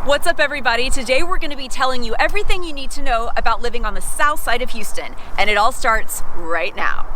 What's up, everybody? Today we're going to be telling you everything you need to know about living on the south side of Houston, and it all starts right now.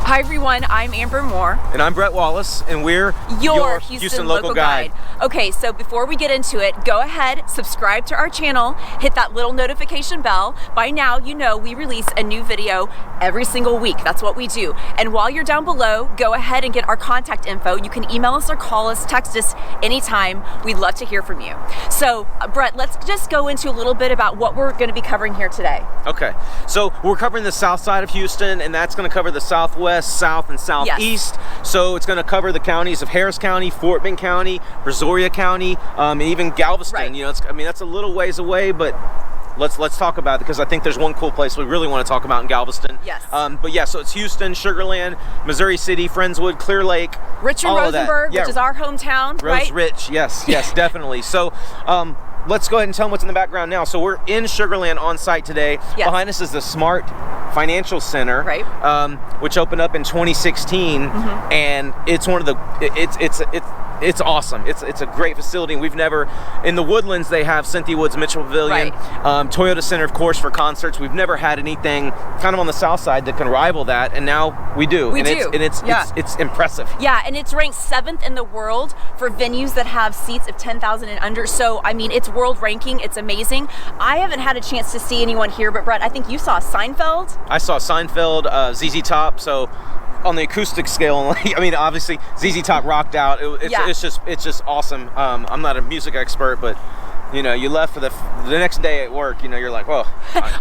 Hi everyone, I'm Amber Moore. And I'm Bret Wallace, and we're your Houston Local Guide. Okay, so before we get into it, go ahead, subscribe to our channel, hit that little notification bell. By now, you know we release a new video every single week. That's what we do. And while you're down below, go ahead and get our contact info. You can email us or call us, text us anytime. We'd love to hear from you. So, Bret, let's just go into a little bit about what we're going to be covering here today. Okay, so we're covering the south side of Houston, and that's going to cover the southwest, south, and southeast. Yes. So it's going to cover the counties of Harris County, Fort Bend County, Brazoria County, and even Galveston. Right. You know, that's a little ways away, but let's talk about it, because I think there's one cool place we really want to talk about in Galveston. Yes. But yeah, so it's Houston, Sugar Land, Missouri City, Friendswood, Clear Lake, Richmond, Rosenberg, which is our hometown, right? Rich, yes, definitely. So let's go ahead and tell them what's in the background now. So we're in Sugar Land on site today. Yes. Behind us is the Smart Financial Center, right? Which opened up in 2016, and it's one of the it's awesome. It's a great facility. We've never, in the Woodlands, they have Cynthia Woods Mitchell Pavilion, right. Toyota Center, of course, for concerts. We've never had anything kind of on the south side that can rival that, and now we do. It's impressive. Yeah, and it's ranked 7th in the world for venues that have seats of 10,000 and under. So, I mean, it's world ranking. It's amazing. I haven't had a chance to see anyone here, but Bret, I think you saw Seinfeld. I saw Seinfeld, ZZ Top. So on the acoustic scale, I mean, obviously ZZ Top rocked out. It's just awesome. I'm not a music expert, but you know, you left for the next day at work, you know, you're like, whoa.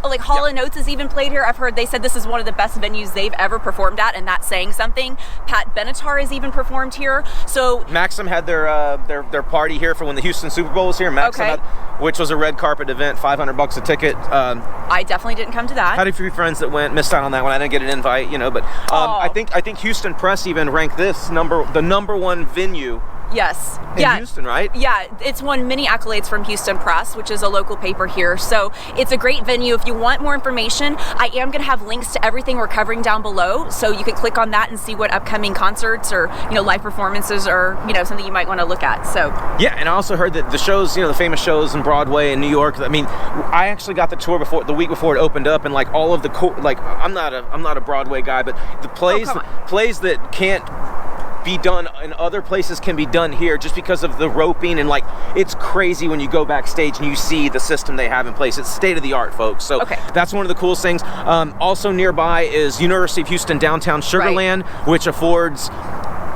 Like Hall & Oates is even played here. I've heard they said this is one of the best venues they've ever performed at, and that's saying something. Pat Benatar has even performed here. So Maxim had their party here for when the Houston Super Bowl was here. Maxim had, which was a red carpet event, $500 a ticket. I definitely didn't come to that. Had a few friends that went, missed out on that one. I didn't get an invite, you know, but I think Houston Press even ranked this the number one venue. Yes. In Houston, right? Yeah, it's won many accolades from Houston Press, which is a local paper here. So it's a great venue. If you want more information, I am going to have links to everything we're covering down below. So you can click on that and see what upcoming concerts or, you know, live performances or, you know, something you might want to look at. So yeah, and I also heard that the shows, you know, the famous shows in Broadway in New York. I mean, I actually got the tour the week before it opened up, and like all of the I'm not a Broadway guy, but the plays that can't be done in other places can be done here, just because of the roping, and like it's crazy when you go backstage and you see the system they have in place. It's state of the art, folks. So that's one of the coolest things. Also nearby is University of Houston downtown Sugar Land, which affords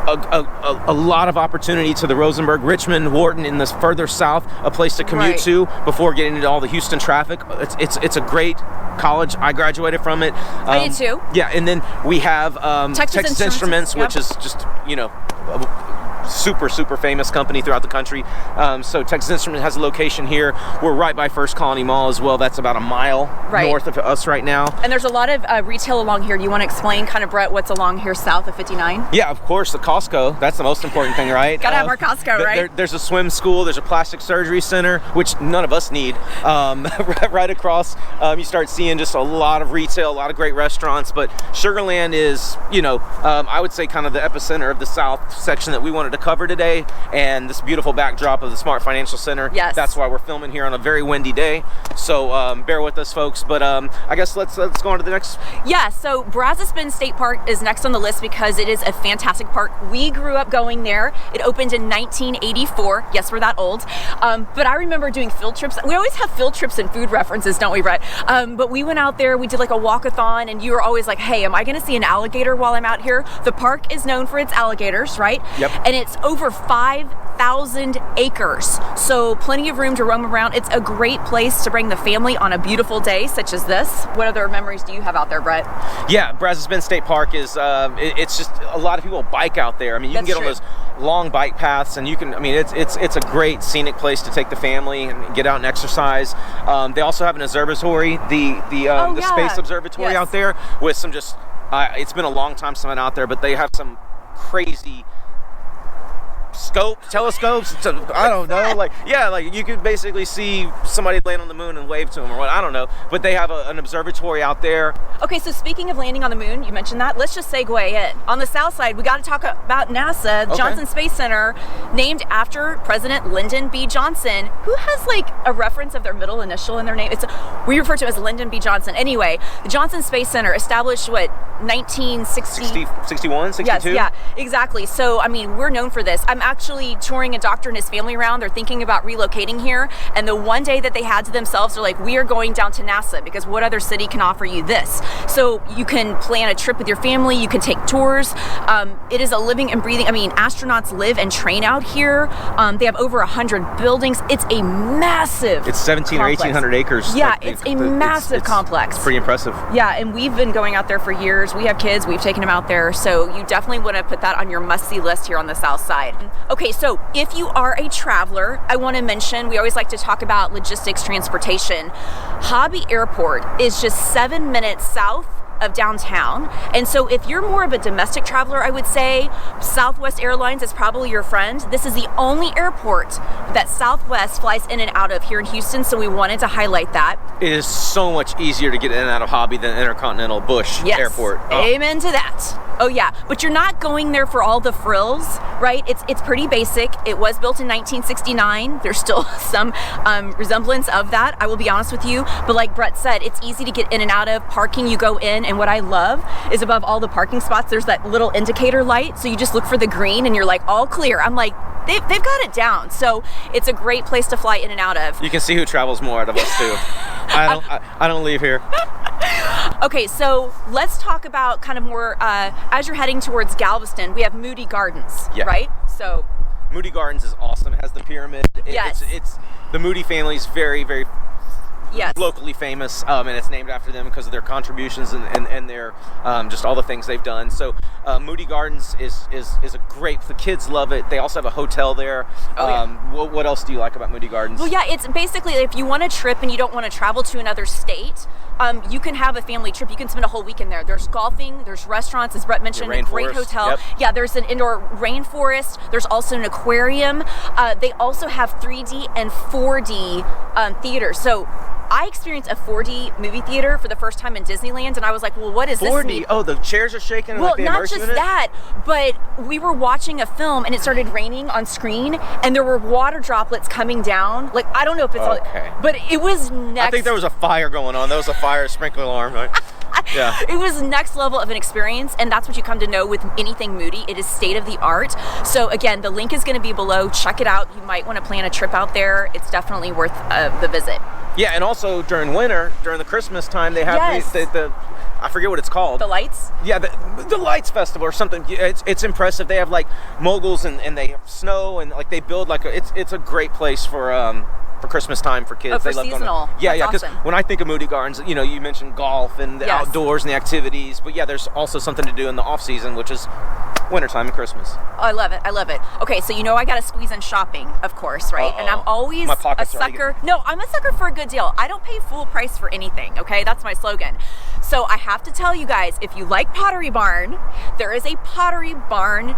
a lot of opportunity to the Rosenberg, Richmond, Wharton in the further south, a place to commute to before getting into all the Houston traffic. It's a great college. I graduated from it. I did too. Yeah, and then we have Texas Instruments, which is just, you know, super famous company throughout the country. So Texas Instruments has a location here. We're right by First Colony Mall as well. That's about a mile north of us right now. And there's a lot of retail along here. Do you want to explain kind of, Bret, what's along here south of 59? Yeah, of course, the Costco. That's the most important thing, right? Gotta have our Costco, right? There's a swim school. There's a plastic surgery center, which none of us need. Right across, you start seeing just a lot of retail, a lot of great restaurants. But Sugar Land is, you know, I would say kind of the epicenter of the south section that we wanted to cover today, and this beautiful backdrop of the Smart Financial Center. Yes. That's why we're filming here on a very windy day. So bear with us, folks. But I guess let's go on to the next. Yeah, so Brazos State Park is next on the list because it is a fantastic park. We grew up going there. It opened in 1984. Yes, we're that old. But I remember doing field trips. We always have field trips and food references, don't we, Bret? But we went out there, we did like a walkathon, and you were always like, hey, am I gonna see an alligator while I'm out here? The park is known for its alligators, right? Yep. And it's over 5,000 acres. So plenty of room to roam around. It's a great place to bring the family on a beautiful day such as this. What other memories do you have out there, Bret? Yeah, Brazos Bend State Park is, it's just a lot of people bike out there. I mean, you can get on those long bike paths, and you can, I mean, it's a great scenic place to take the family and get out and exercise. They also have an observatory, the Space Observatory out there with some just, it's been a long time since I've been out there, but they have some crazy telescopes. I don't know. Like you could basically see somebody land on the moon and wave to them or what. I don't know. But they have an observatory out there. Okay, so speaking of landing on the moon, you mentioned that. Let's just segue in. On the south side, we got to talk about NASA, Johnson Space Center, named after President Lyndon B. Johnson, who has like a reference of their middle initial in their name. We refer to it as Lyndon B. Johnson. Anyway, the Johnson Space Center established 1961, 62? Yes, yeah, exactly. So, I mean, we're known for this. I'm actually touring a doctor and his family around. They're thinking about relocating here. And the one day that they had to themselves, they're like, we are going down to NASA because what other city can offer you this? So you can plan a trip with your family. You can take tours. It is a living and breathing. I mean, astronauts live and train out here. They have over 100 buildings. It's a massive It's 17 complex. Or 1,800 acres. Yeah, it's a massive complex. It's pretty impressive. Yeah, and we've been going out there for years. We have kids. We've taken them out there. So you definitely want to put that on your must-see list here on the south side. Okay, so if you are a traveler, I want to mention, we always like to talk about logistics, transportation. Hobby Airport is just 7 minutes south of downtown. And so if you're more of a domestic traveler, I would say Southwest Airlines is probably your friend. This is the only airport that Southwest flies in and out of here in Houston, so we wanted to highlight that. It is so much easier to get in and out of Hobby than Intercontinental Bush Airport. Amen to that. Oh yeah, but you're not going there for all the frills, right? It's pretty basic. It was built in 1969. There's still some resemblance of that, I will be honest with you. But like Bret said, it's easy to get in and out of. Parking, you go in, and what I love is above all the parking spots, there's that little indicator light. So you just look for the green and you're like, all clear. I'm like, they've got it down. So it's a great place to fly in and out of. You can see who travels more out of us too. I don't leave here. Okay, so let's talk about kind of more, as you're heading towards Galveston, we have Moody Gardens, right? So Moody Gardens is awesome. It has the pyramid. It's the Moody family is very, very locally famous, and it's named after them because of their contributions and their just all the things they've done. So Moody Gardens is a great, the kids love it. They also have a hotel there. What else do you like about Moody Gardens? Well, yeah, it's basically if you want a trip and you don't want to travel to another state, you can have a family trip. You can spend a whole weekend there. There's golfing, there's restaurants, as Bret mentioned, a great hotel. Yep. Yeah, there's an indoor rainforest. There's also an aquarium. They also have 3D and 4D theaters. So I experienced a 4D movie theater for the first time in Disneyland, and I was like, well, what is 4D? This mean? Oh, the chairs are shaking and well, like the not immersion just in it? that, but we were watching a film and it started raining on screen, and there were water droplets coming down. Like, I don't know if it's all, but it was next. I think there was a fire going on. There was a fire sprinkler alarm. Right? Yeah. It was next level of an experience, and that's what you come to know with anything Moody. It is state of the art. So again, the link is going to be below. Check it out. You might want to plan a trip out there. It's definitely worth the visit. Yeah, and also during winter, during the Christmas time, they have the I forget what it's called. The lights? Yeah, the Lights Festival or something. It's impressive. They have like moguls and they have snow and like they build like it's a great place for Christmas time for kids. Oh, for they love seasonal. Yeah, That's because awesome. when I think of Moody Gardens, you know, you mentioned golf and the outdoors and the activities, but yeah, there's also something to do in the off season, which is wintertime and Christmas. Oh, I love it. I love it. Okay, so you know I got to squeeze in shopping, of course, right? And I'm always a sucker. No, I'm a sucker for a good deal. I don't pay full price for anything, okay? That's my slogan. So I have to tell you guys, if you like Pottery Barn, there is a Pottery Barn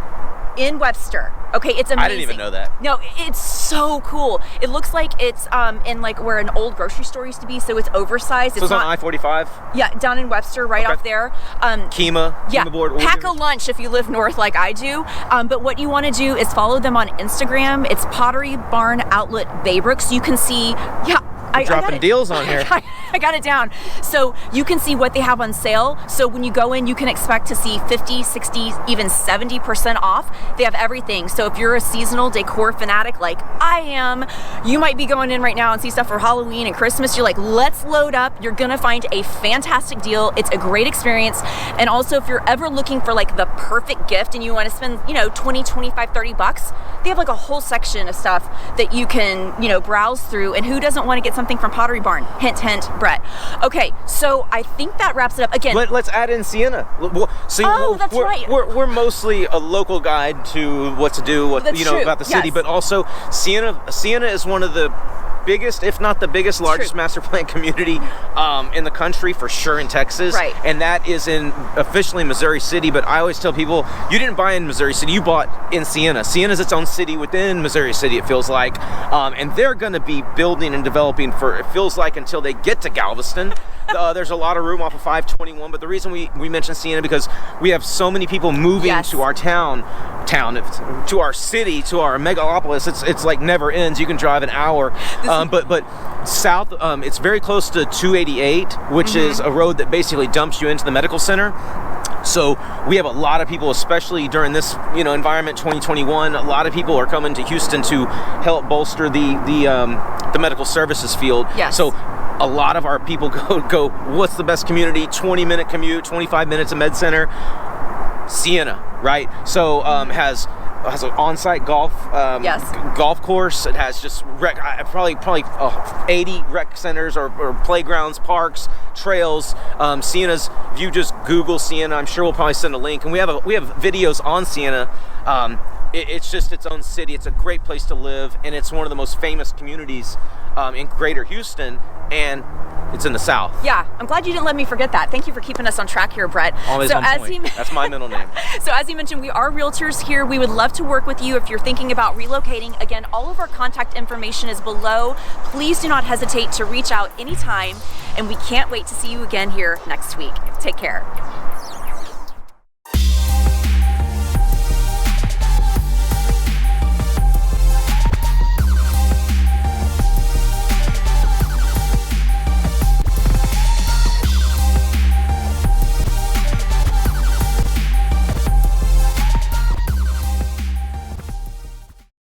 in Webster. Okay, it's amazing. I didn't even know that. No, it's so cool. It looks like it's in like where an old grocery store used to be, so it's oversized. So it's on I-45? Yeah, down in Webster, right off there. Kima board. Pack a lunch if you live north like I do. But what you want to do is follow them on Instagram. It's Pottery Barn Outlet Baybrooks. You can see, dropping deals on here. I got it down. So you can see what they have on sale. So when you go in, you can expect to see 50, 60, even 70% off. They have everything. So if you're a seasonal decor fanatic like I am, you might be going in right now and see stuff for Halloween and Christmas. You're like, let's load up. You're going to find a fantastic deal. It's a great experience. And also if you're ever looking for like the perfect gift and you want to spend, 20, 25, 30 bucks, they have like a whole section of stuff that you can, browse through. And who doesn't want to get something something from Pottery Barn. Hint, hint, Bret. Okay, so I think that wraps it up. Again, let's add in Sienna. See, that's right. We're mostly a local guide to what to do, about the city, but also Sienna is one of the biggest, if not the biggest, largest master plan community in the country, for sure, in Texas. Right. And that is officially Missouri City, but I always tell people, you didn't buy in Missouri City, you bought in Sienna. Sienna is its own city within Missouri City, it feels like. And they're going to be building and developing it feels like, until they get to Galveston. There's a lot of room off of 521, but the reason we mention Sienna, because we have so many people moving to our town, to our city, to our megalopolis. It's like never ends. You can drive an hour. But south, it's very close to 288, which is a road that basically dumps you into the medical center. So we have a lot of people, especially during this environment, 2021. A lot of people are coming to Houston to help bolster the medical services field. Yes. So a lot of our people go. What's the best community? 20-minute commute, 25 minutes of med center. Sienna, right? So has an on-site golf course. It has just probably 80 rec centers or playgrounds, parks, trails. Sienna's, if you just Google Sienna, I'm sure we'll probably send a link. And we have videos on Sienna. It's just its own city. It's a great place to live, and it's one of the most famous communities in Greater Houston, and it's in the South. Yeah, I'm glad you didn't let me forget that. Thank you for keeping us on track here, Bret. Always on point. That's my middle name. So as he mentioned, we are realtors here. We would love to work with you if you're thinking about relocating. Again, all of our contact information is below. Please do not hesitate to reach out anytime, and we can't wait to see you again here next week. Take care.